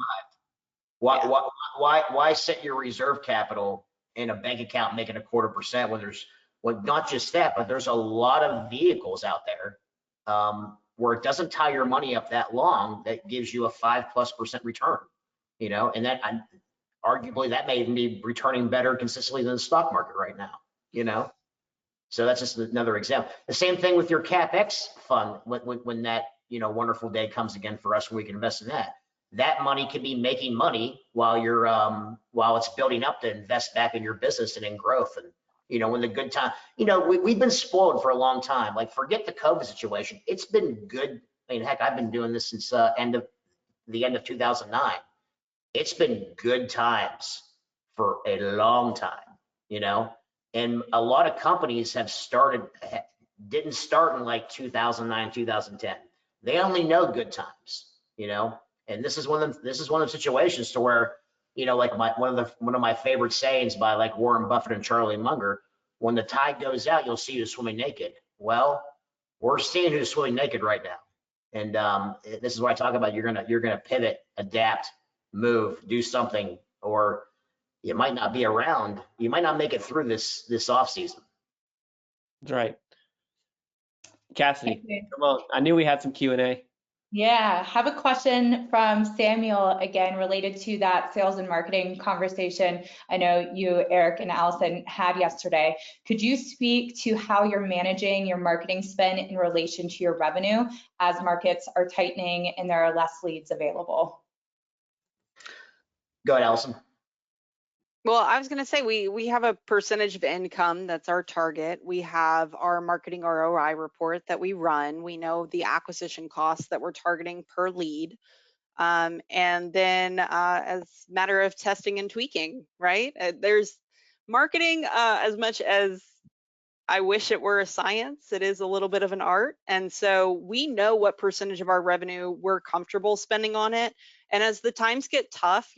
Why set your reserve capital in a bank account making 0.25% when there's, well, not just that, but there's a lot of vehicles out there where it doesn't tie your money up that long that gives you a 5+% return, and that arguably that may even be returning better consistently than the stock market right now, So that's just another example. The same thing with your CapEx fund when that, wonderful day comes again for us when we can invest in that. That money could be making money while you're while it's building up to invest back in your business and in growth. And when the good time, we've been spoiled for a long time. Like, forget the COVID situation. It's been good. I mean, heck, I've been doing this since the end of 2009. It's been good times for a long time, and a lot of companies didn't start in like 2009, 2010. They only know good times, and this is one of the situations to where, like one of my favorite sayings by like Warren Buffett and Charlie Munger, when the tide goes out, you'll see who's swimming naked. Well, we're seeing who's swimming naked right now. And this is what I talk about. You're gonna pivot, adapt, move, do something, or you might not be around. You might not make it through this off season. That's right. Cassidy, come on. I knew we had some Q&A. Yeah, have a question from Samuel again related to that sales and marketing conversation I know you, Eric, and Allison had yesterday. Could you speak to how you're managing your marketing spend in relation to your revenue as markets are tightening and there are less leads available? Go ahead, Allison. Well, I was going to say we have a percentage of income that's our target. We have our marketing ROI report that we run. We know the acquisition costs that we're targeting per lead. And then as a matter of testing and tweaking, right? There's marketing, as much as I wish it were a science, it is a little bit of an art. And so we know what percentage of our revenue we're comfortable spending on it. And as the times get tough,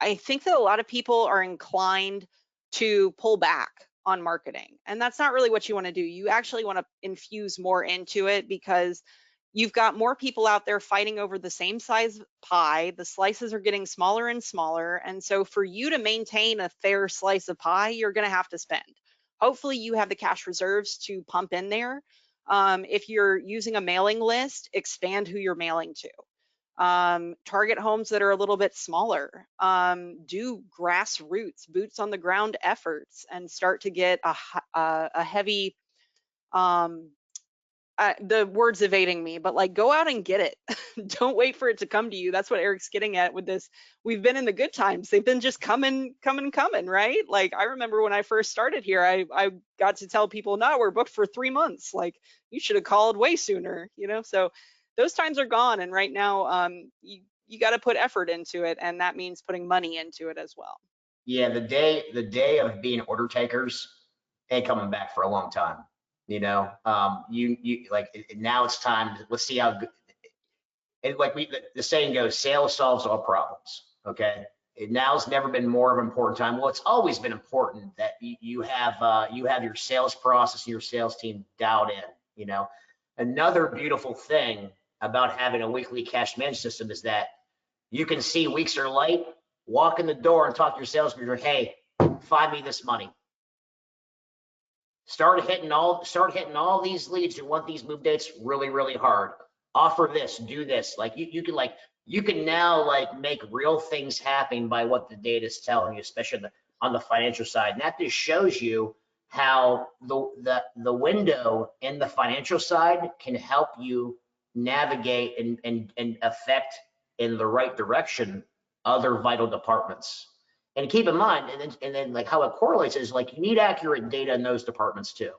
I think that a lot of people are inclined to pull back on marketing, and that's not really what you want to do. You actually want to infuse more into it, because you've got more people out there fighting over the same size pie. The slices are getting smaller and smaller, and so for you to maintain a fair slice of pie, you're going to have to spend. Hopefully you have the cash reserves to pump in there. If you're using a mailing list, expand who you're mailing to. Target homes that are a little bit smaller, do grassroots, boots on the ground efforts, and start to get a heavy, the word's evading me, but like, go out and get it. Don't wait for it to come to you. That's what Eric's getting at with this. We've been in the good times. They've been just coming, right? Like, I remember when I first started here, I got to tell people, no, we're booked for 3 months. Like, you should have called way sooner, So those times are gone. And right now, you got to put effort into it, and that means putting money into it as well. Yeah, the day of being order takers ain't coming back for a long time. You know, you like now it's time. Let's see how good. And like the saying goes, sales solves all problems. Okay, now's never been more of an important time. Well, it's always been important that you have your sales process and your sales team dialed in. You know, another beautiful thing about having a weekly cash management system is that you can see weeks are light, walk in the door and talk to your sales manager. Hey, find me this money. Start hitting all these leads who want these move dates really, really hard. Offer this, do this. Like you can now like make real things happen by what the data is telling you, especially on the financial side. And that just shows you how the window in the financial side can help you navigate and affect in the right direction other vital departments. And keep in mind, and then like how it correlates is like you need accurate data in those departments too.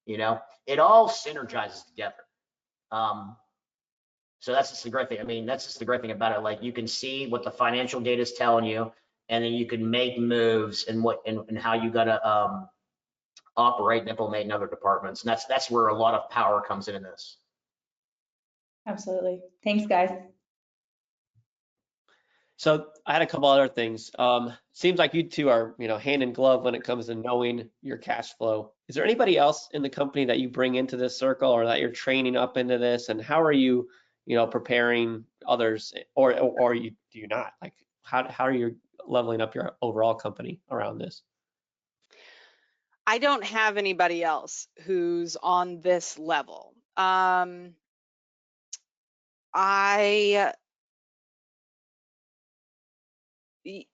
You know, it all synergizes together. So that's just the great thing. I mean, that's just the great thing about it. Like you can see what the financial data is telling you, and then you can make moves and how you gotta operate and implement in other departments. And that's where a lot of power comes in this. Absolutely. Thanks, guys. So I had a couple other things. Seems like you two are, hand in glove when it comes to knowing your cash flow. Is there anybody else in the company that you bring into this circle or that you're training up into this? And how are you, preparing others, or do you not? Like, how are you leveling up your overall company around this? I don't have anybody else who's on this level.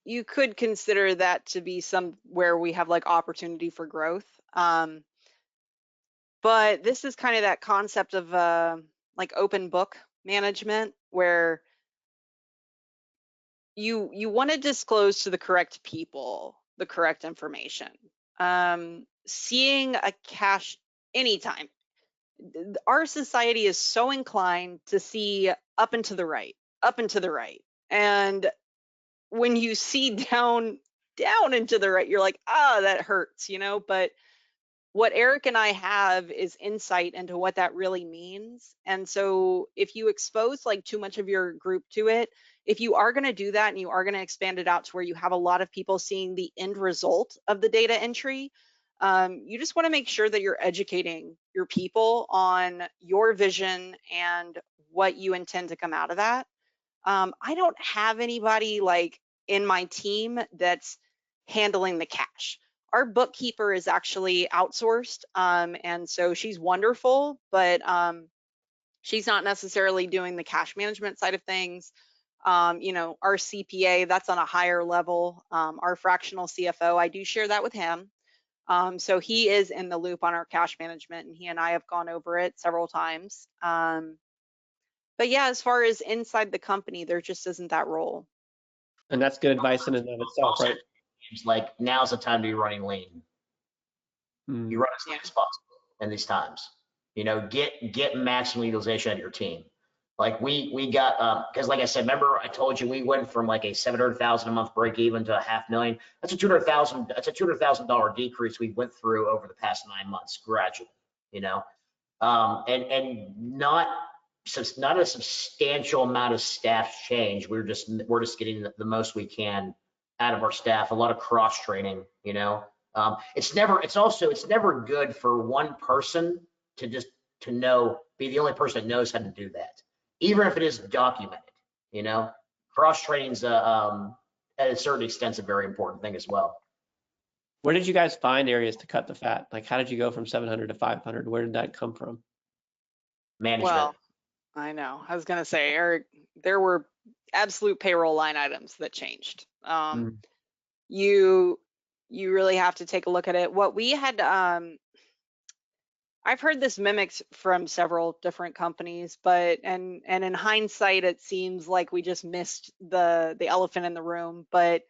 You could consider that to be where we have like opportunity for growth. But this is kind of that concept of like open book management, where you want to disclose to the correct people the correct information. Seeing a cash anytime. Our society is so inclined to see up and to the right, up and to the right. And when you see down and to the right, you're like, that hurts, but what Eric and I have is insight into what that really means. And so if you expose like too much of your group to it, if you are going to do that and you are going to expand it out to where you have a lot of people seeing the end result of the data entry, you just want to make sure that you're educating your people on your vision and what you intend to come out of that. I don't have anybody like in my team that's handling the cash. Our bookkeeper is actually outsourced, and so she's wonderful, but she's not necessarily doing the cash management side of things. Our CPA, that's on a higher level. Our fractional CFO, I do share that with him. So he is in the loop on our cash management, and he and I have gone over it several times. But yeah, as far as inside the company, there just isn't that role. And that's good advice in and of itself, right? It's like now's the time to be running lean. You run as lean as possible in these times. Get maximum utilization of your team. Like we got because like I said, remember I told you we went from like a $700,000 a month break even to $500,000. That's a $200,000 decrease we went through over the past 9 months gradually. And not a substantial amount of staff change. We're just getting the most we can out of our staff. A lot of cross training. It's never good for one person to be the only person that knows how to do that, even if it is documented. Cross training's at a certain extent a very important thing as well. Where did you guys find areas to cut the fat? Like, how did you go from 700 to 500? Where did that come from? Management. Well, I know. I was going to say, Eric, there were absolute payroll line items that changed. You really have to take a look at it. What we had, I've heard this mimicked from several different companies, but and in hindsight, it seems like we just missed the elephant in the room. But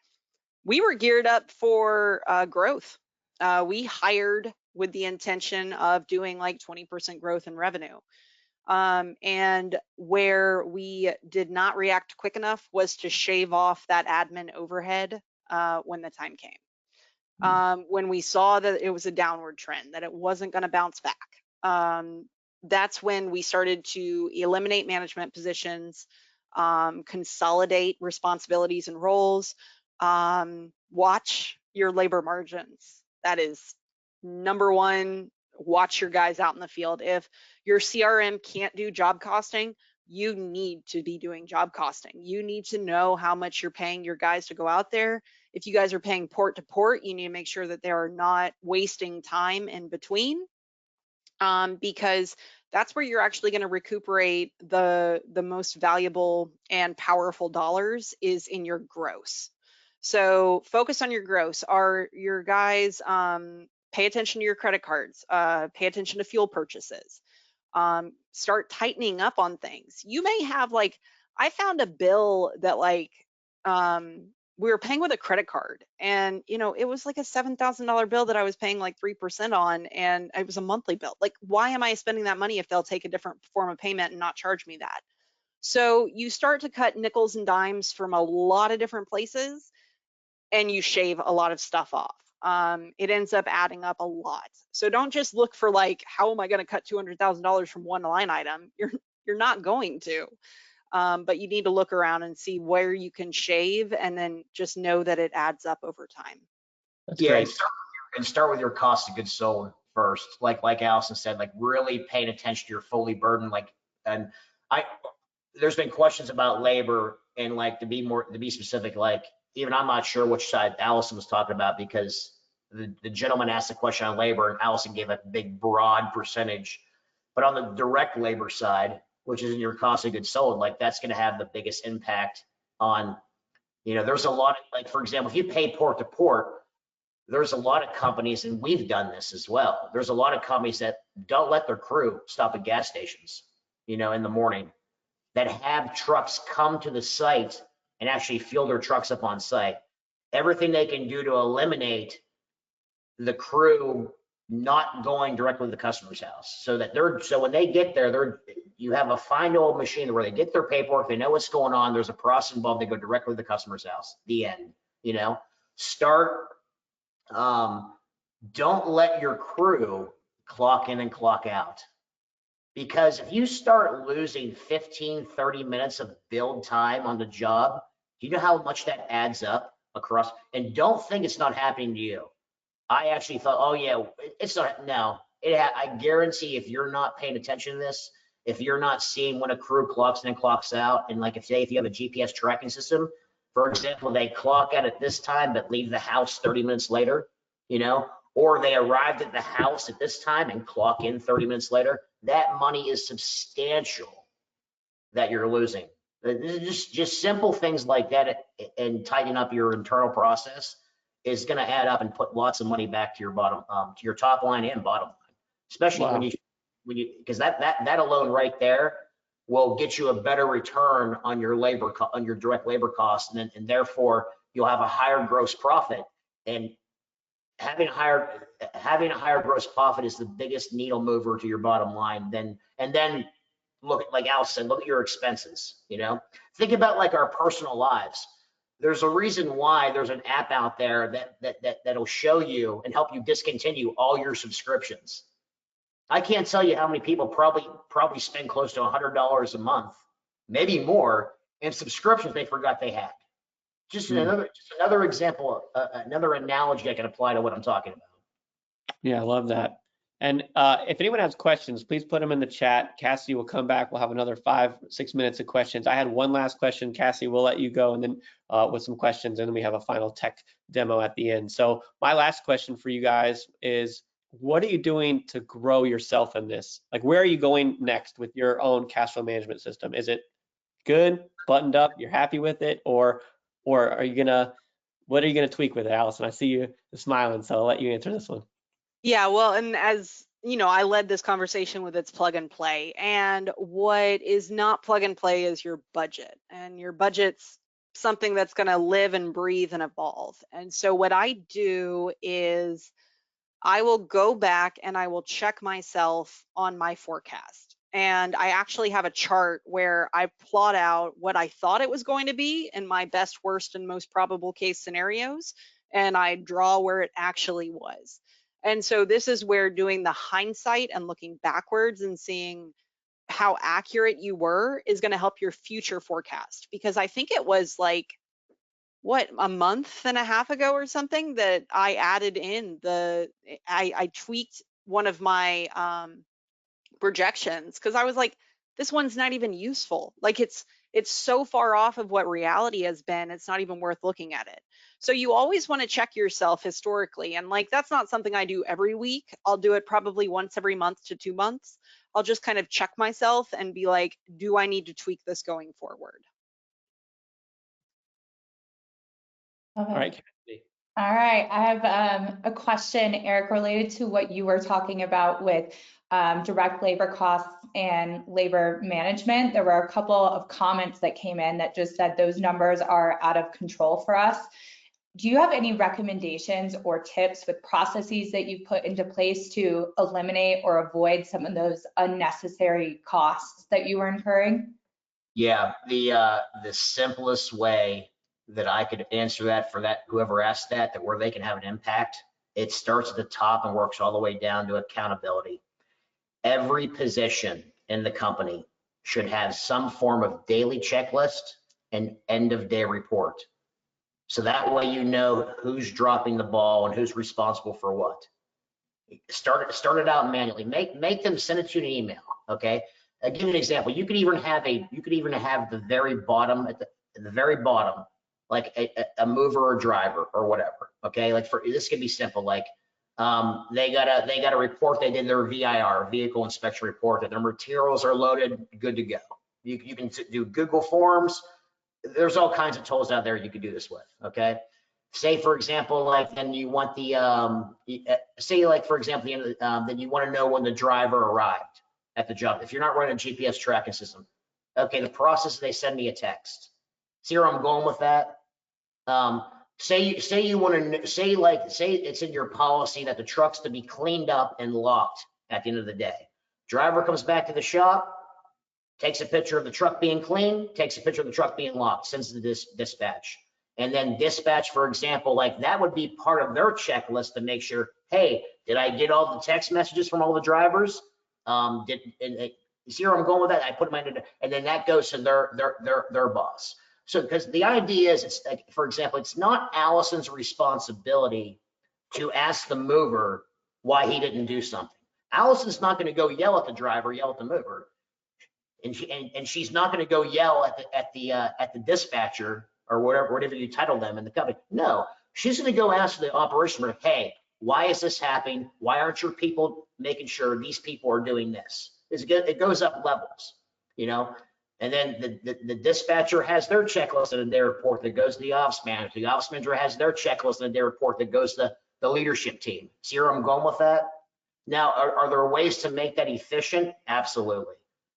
we were geared up for growth. We hired with the intention of doing like 20% growth in revenue. And where we did not react quick enough was to shave off that admin overhead when the time came. When we saw that it was a downward trend, that it wasn't going to bounce back, that's when we started to eliminate management positions, consolidate responsibilities and roles, watch your labor margins. That is number one. Watch your guys out in the field. If your CRM can't do job costing, you need to be doing job costing. You need to know how much you're paying your guys to go out there. If you guys are paying port to port, you need to make sure that they are not wasting time in between, because that's where you're actually going to recuperate the most valuable and powerful dollars is in your gross. So focus on your gross. Are your guys, pay attention to your credit cards, pay attention to fuel purchases, start tightening up on things. You may have, like, I found a bill that, like, we were paying with a credit card, and it was like a $7,000 bill that I was paying like 3% on, and it was a monthly bill. Like, why am I spending that money if they'll take a different form of payment and not charge me that? So you start to cut nickels and dimes from a lot of different places, and you shave a lot of stuff off. It ends up adding up a lot. So don't just look for, like, how am I going to cut $200,000 from one line item? You're not going to. But you need to look around and see where you can shave, and then just know that it adds up over time. That's Yeah, great. and start with your cost of goods sold first. Like Allison said, like really paying attention to your fully burdened. And there's been questions about labor, and like to be specific, like even I'm not sure which side Allison was talking about, because the gentleman asked a question on labor and Allison gave a big broad percentage. But on the direct labor side, which is in your cost of goods sold, like that's going to have the biggest impact on, there's a lot of, like, for example, if you pay port to port, there's a lot of companies, and we've done this as well. There's a lot of companies that don't let their crew stop at gas stations, in the morning, that have trucks come to the site and actually fuel their trucks up on site. Everything they can do to eliminate the crew not going directly to the customer's house, so when they get there, you have a fine old machine where they get their paperwork, they know what's going on, there's a process involved, they go directly to the customer's house. The end. Start. Don't let your crew clock in and clock out, because if you start losing 15-30 minutes of build time on the job, do you know how much that adds up across? And don't think it's not happening to you. I actually thought, oh yeah, it's not. No, I guarantee if you're not paying attention to this, if you're not seeing when a crew clocks in and clocks out, and like if you have a GPS tracking system, for example, they clock out at this time but leave the house 30 minutes later, or they arrived at the house at this time and clock in 30 minutes later, that money is substantial that you're losing. Just simple things like that, and tightening up your internal process is going to add up and put lots of money back to your bottom, to your top line and bottom line, especially Wow. when you, because that alone right there will get you a better return on your direct labor costs, and therefore you'll have a higher gross profit. And having a higher gross profit is the biggest needle mover to your bottom line. And then look at, like Allison, look at your expenses. Think about like our personal lives. There's a reason why there's an app out there that'll show you and help you discontinue all your subscriptions. I can't tell you how many people probably spend close to $100 a month, maybe more, in subscriptions they forgot they had. Just another example, another analogy I can apply to what I'm talking about. Yeah, I love that. And if anyone has questions, please put them in the chat. Cassie will come back. We'll have another 5-6 minutes of questions. I had one last question. Cassie, we'll let you go, and then with some questions, and then we have a final tech demo at the end. So my last question for you guys is, what are you doing to grow yourself in this? Like, where are you going next with your own cash flow management system? Is it good, buttoned up, you're happy with it, or are you what are you gonna tweak with it, Allison? I see you smiling, so I'll let you answer this one. Yeah, well, and as you know, I led this conversation with its plug and play, and what is not plug and play is your budget, and your budget's something that's going to live and breathe and evolve. And so what I do is I will go back and I will check myself on my forecast. And I actually have a chart where I plot out what I thought it was going to be in my best, worst, and most probable case scenarios, and I draw where it actually was. And so this is where doing the hindsight and looking backwards and seeing how accurate you were is going to help your future forecast. Because I think it was like, what, a month and a half ago or something that I added in I tweaked one of my projections, because I was like, this one's not even useful. Like it's so far off of what reality has been, it's not even worth looking at it. So you always want to check yourself historically. And like, that's not something I do every week. I'll do it probably once every month to 2 months. I'll just kind of check myself and be like, do I need to tweak this going forward? Love it. All right, Kathy. All right, I have a question, Eric, related to what you were talking about with direct labor costs and labor management. There were a couple of comments that came in that just said those numbers are out of control for us. Do you have any recommendations or tips with processes that you put into place to eliminate or avoid some of those unnecessary costs that you were incurring? Yeah, the simplest way that I could answer that for that, whoever asked that where they can have an impact, it starts at the top and works all the way down to accountability. Every position in the company should have some form of daily checklist and end of day report. So that way you know who's dropping the ball and who's responsible for what. Start it out manually. Make them send it to you in an email. Okay. I'll give you an example. You could even have the very bottom at the very bottom, like a mover or driver or whatever. Okay. Like this could be simple. Like they got a report. They did their VIR, vehicle inspection report, that their materials are loaded, good to go. You can do Google Forms. There's all kinds of tools out there you could do this with. Okay. Say, for example, like then you want the say, like for example, then you want to know when the driver arrived at the job. If you're not running a GPS tracking system, okay, the process, they send me a text. See where I'm going with that? Say you want to say it's in your policy that the truck's to be cleaned up and locked at the end of the day. Driver comes back to the shop, takes a picture of the truck being clean, takes a picture of the truck being locked, sends it to dispatch. And then dispatch, for example, like that would be part of their checklist to make sure, hey, did I get all the text messages from all the drivers? You see where I'm going with that? I put them in, and then that goes to their boss. So, because the idea is, it's like, for example, it's not Allison's responsibility to ask the mover why he didn't do something. Allison's not going to go yell at the driver, yell at the mover, and she's not going to go yell at the dispatcher or whatever you title them in the company. No, she's going to go ask the operation, hey, why is this happening? Why aren't your people making sure these people are doing this? It goes up levels, you know. And then the dispatcher has their checklist in their report that goes to the ops manager. The ops manager has their checklist in their report that goes to the leadership team. See where I'm going with that? Now, are there ways to make that efficient? Absolutely.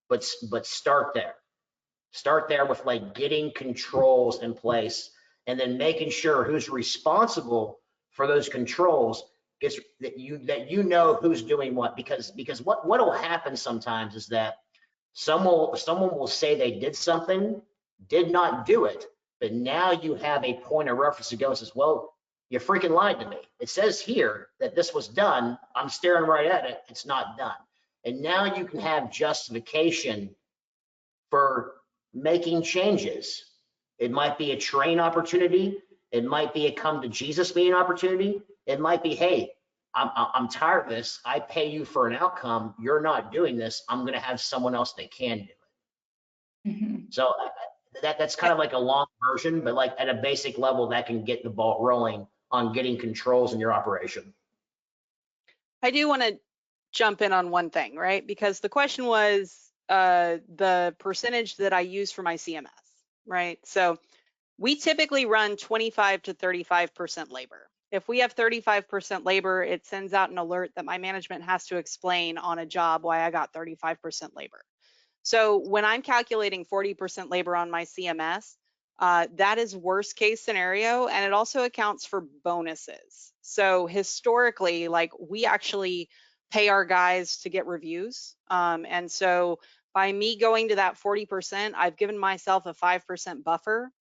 But start there. Start there with like getting controls in place and then making sure who's responsible for those controls is that you know who's doing what, because what will happen sometimes is that someone will say they did something, did not do it, but now you have a point of reference that goes as, well, you freaking lied to me. It says here that this was done. I'm staring right at it. It's not done. And now you can have justification for making changes. It might be a train opportunity. It might be a come to Jesus meeting opportunity. It might be, hey, I'm tired of this. I pay you for an outcome. You're not doing this. I'm going to have someone else that can do it. Mm-hmm. So that's kind of like a long version, but like at a basic level, that can get the ball rolling on getting controls in your operation. I do want to jump in on one thing, right? Because the question was the percentage that I use for my CMS, right? So we typically run 25 to 35% labor. If we have 35% labor, it sends out an alert that my management has to explain on a job why I got 35% labor. So when I'm calculating 40% labor on my CMS, that is worst case scenario, and it also accounts for bonuses. So historically, like we actually pay our guys to get reviews. And so by me going to that 40%, I've given myself a 5% buffer.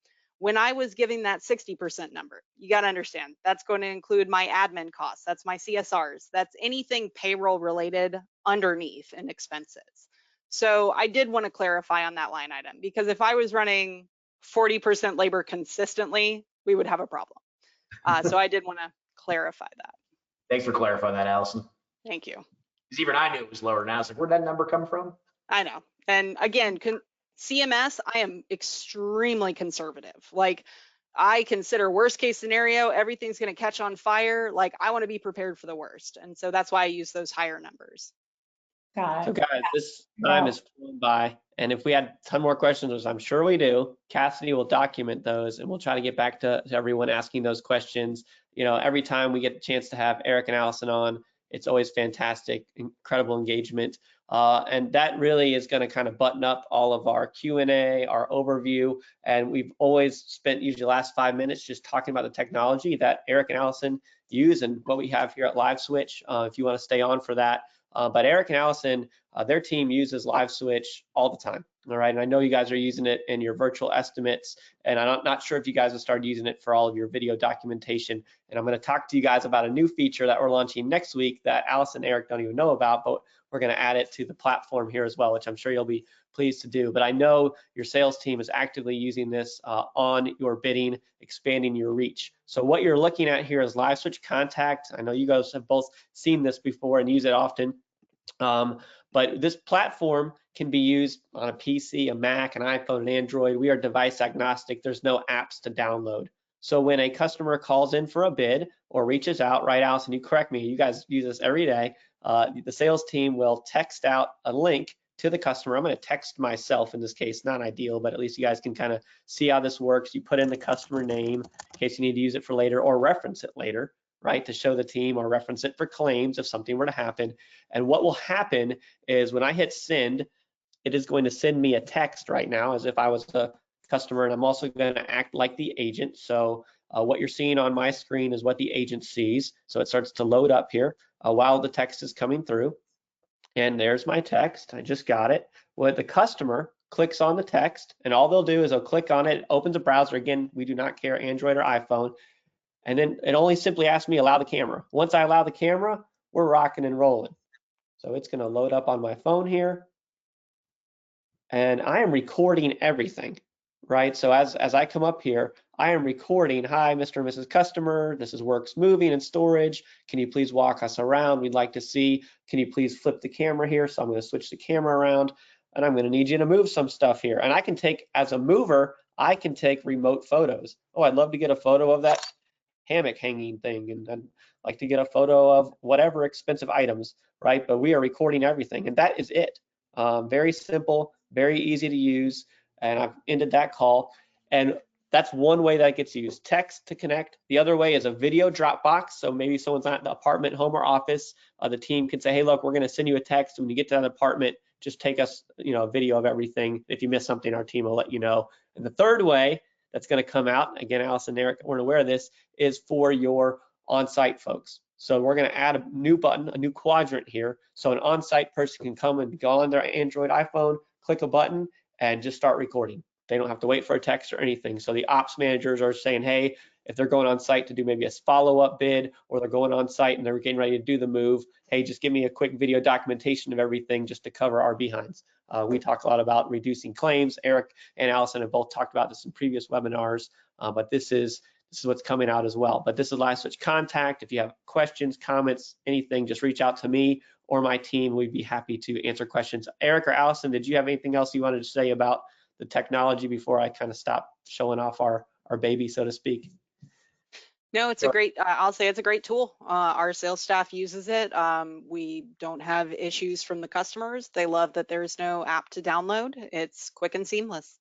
When I was giving that 60% number, you got to understand that's going to include my admin costs, that's my CSRs, that's anything payroll related underneath and expenses. So I did want to clarify on that line item, because if I was running 40% labor consistently, we would have a problem. So I did want to clarify that. Thanks for clarifying that, Allison. Thank you. Because even I knew it was lower. And I was like, where'd that number come from? I know. And again, CMS, I am extremely conservative. Like, I consider worst case scenario, everything's going to catch on fire. Like, I want to be prepared for the worst. And so that's why I use those higher numbers. Got So it. guys, this time is flown by, and if we had a ton more questions, which I'm sure we do, Cassidy will document those, and we'll try to get back to everyone asking those questions. You know, every time we get the chance to have Eric and Allison on, it's always fantastic, incredible engagement. And that really is going to kind of button up all of our Q&A, our overview, and we've always spent usually the last 5 minutes just talking about the technology that Eric and Allison use and what we have here at LiveSwitch, if you want to stay on for that. But Eric and Allison, their team uses LiveSwitch all the time, all right? And I know you guys are using it in your virtual estimates, and I'm not sure if you guys have started using it for all of your video documentation. And I'm gonna talk to you guys about a new feature that we're launching next week that Allison and Eric don't even know about, but we're gonna add it to the platform here as well, which I'm sure you'll be pleased to do. But I know your sales team is actively using this on your bidding, expanding your reach. So what you're looking at here is LiveSwitch Contact. I know you guys have both seen this before and use it often. But this platform can be used on a PC, a Mac, an iPhone, an Android. We are device agnostic. There's no apps to download. So when a customer calls in for a bid or reaches out, right, Allison, you correct me, you guys use this every day. The sales team will text out a link to the customer. I'm going to text myself in this case, not ideal, but at least you guys can kind of see how this works. You put in the customer name in case you need to use it for later or reference it later, right, to show the team, or reference it for claims if something were to happen. And what will happen is when I hit send, it is going to send me a text right now as if I was a customer, and I'm also going to act like the agent. So what you're seeing on my screen is what the agent sees. So it starts to load up here while the text is coming through. And there's my text. I just got it. Well, the customer clicks on the text, and all they'll do is they'll click on it, opens a browser. Again, we do not care Android or iPhone. And then it only simply asks me allow the camera. Once I allow the camera, we're rocking and rolling. So it's going to load up on my phone here. And I am recording everything, right? So as I come up here, I am recording, hi, Mr. and Mrs. Customer, this is Wirks Moving and Storage. Can you please walk us around? We'd like to see, can you please flip the camera here? So I'm going to switch the camera around, and I'm going to need you to move some stuff here. And I can take, as a mover, I can take remote photos. Oh, I'd love to get a photo of that hammock hanging thing, and I'd like to get a photo of whatever expensive items, right? But we are recording everything, and that is it. Very simple, very easy to use, and I've ended that call. And that's one way that gets used, text to connect. The other way is a video Dropbox. So maybe someone's not at the apartment, home, or office. The team can say, hey, look, we're going to send you a text. When you get to that apartment, just take us, a video of everything. If you miss something, our team will let you know. And the third way that's going to come out, again, Allison and Eric weren't aware of this, is for your on-site folks. So we're going to add a new button, a new quadrant here. So an on-site person can come and go on their Android, iPhone, click a button, and just start recording. They don't have to wait for a text or anything. So the ops managers are saying, hey, if they're going on site to do maybe a follow-up bid, or they're going on site and they're getting ready to do the move, hey, just give me a quick video documentation of everything just to cover our behinds. We talk a lot about reducing claims. Eric and Allison have both talked about this in previous webinars, but this is what's coming out as well. But this is LiveSwitch Contact. If you have questions, comments, anything, just reach out to me or my team. We'd be happy to answer questions. Eric or Allison, did you have anything else you wanted to say about the technology before I kind of stop showing off our baby, so to speak? No, it's a great, I'll say it's a great tool. Our sales staff uses it. We don't have issues from the customers. They love that there's no app to download. It's quick and seamless.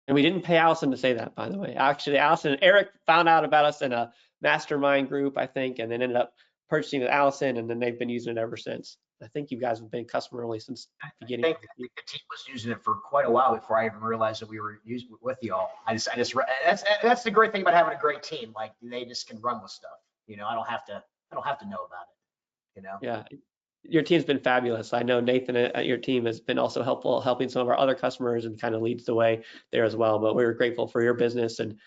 And we didn't pay Allison to say that, by the way. Actually, Allison and Eric found out about us in a mastermind group, I think, and then ended up purchasing with Allison, and then they've been using it ever since. I think you guys have been customer only since the beginning. I think the team was using it for quite a while before I even realized that we were using it with y'all. That's the great thing about having a great team. Like, they just can run with stuff. I don't have to know about it. Yeah. your team's been fabulous. I know Nathan at your team has been also helpful, helping some of our other customers and kind of leads the way there as well. But we're grateful for your business, and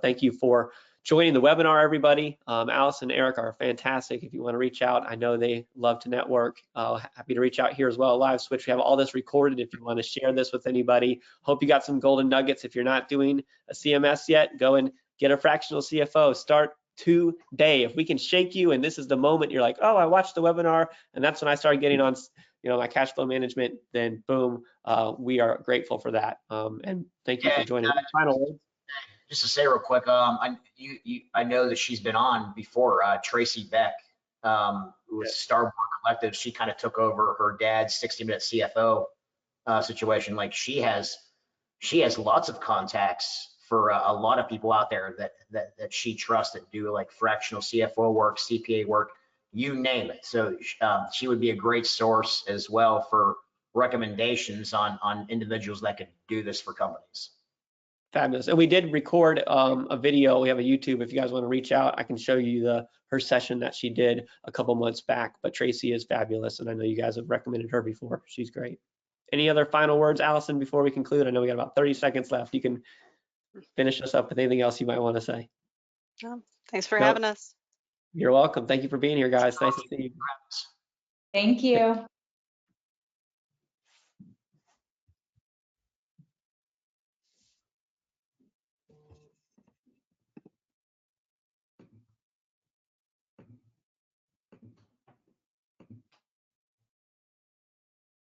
thank you for joining the webinar, everybody. Allison and Eric are fantastic. If you want to reach out, I know they love to network. Happy to reach out here as well. LiveSwitch, we have all this recorded if you want to share this with anybody. Hope you got some golden nuggets. If you're not doing a CMS yet, go and get a fractional CFO. Start today. If we can shake you and this is the moment you're like, oh, I watched the webinar and that's when I started getting on my cash flow management, then boom, we are grateful for that. And thank you for joining. Final words. Just to say real quick, I know that she's been on before, Tracy Beck, who was Starboard Collective. She kind of took over her dad's 60-minute CFO situation. Like she has lots of contacts for a lot of people out there that she trusts that do like fractional CFO work, CPA work, you name it. So she would be a great source as well for recommendations on individuals that could do this for companies. Fabulous. And we did record a video. We have a YouTube. If you guys want to reach out, I can show you her session that she did a couple months back. But Tracy is fabulous, and I know you guys have recommended her before. She's great. Any other final words, Allison, before we conclude? I know we got about 30 seconds left. You can finish us up with anything else you might want to say. Thanks for having us. You're welcome. Thank you for being here, guys. Nice to see you. Thank you.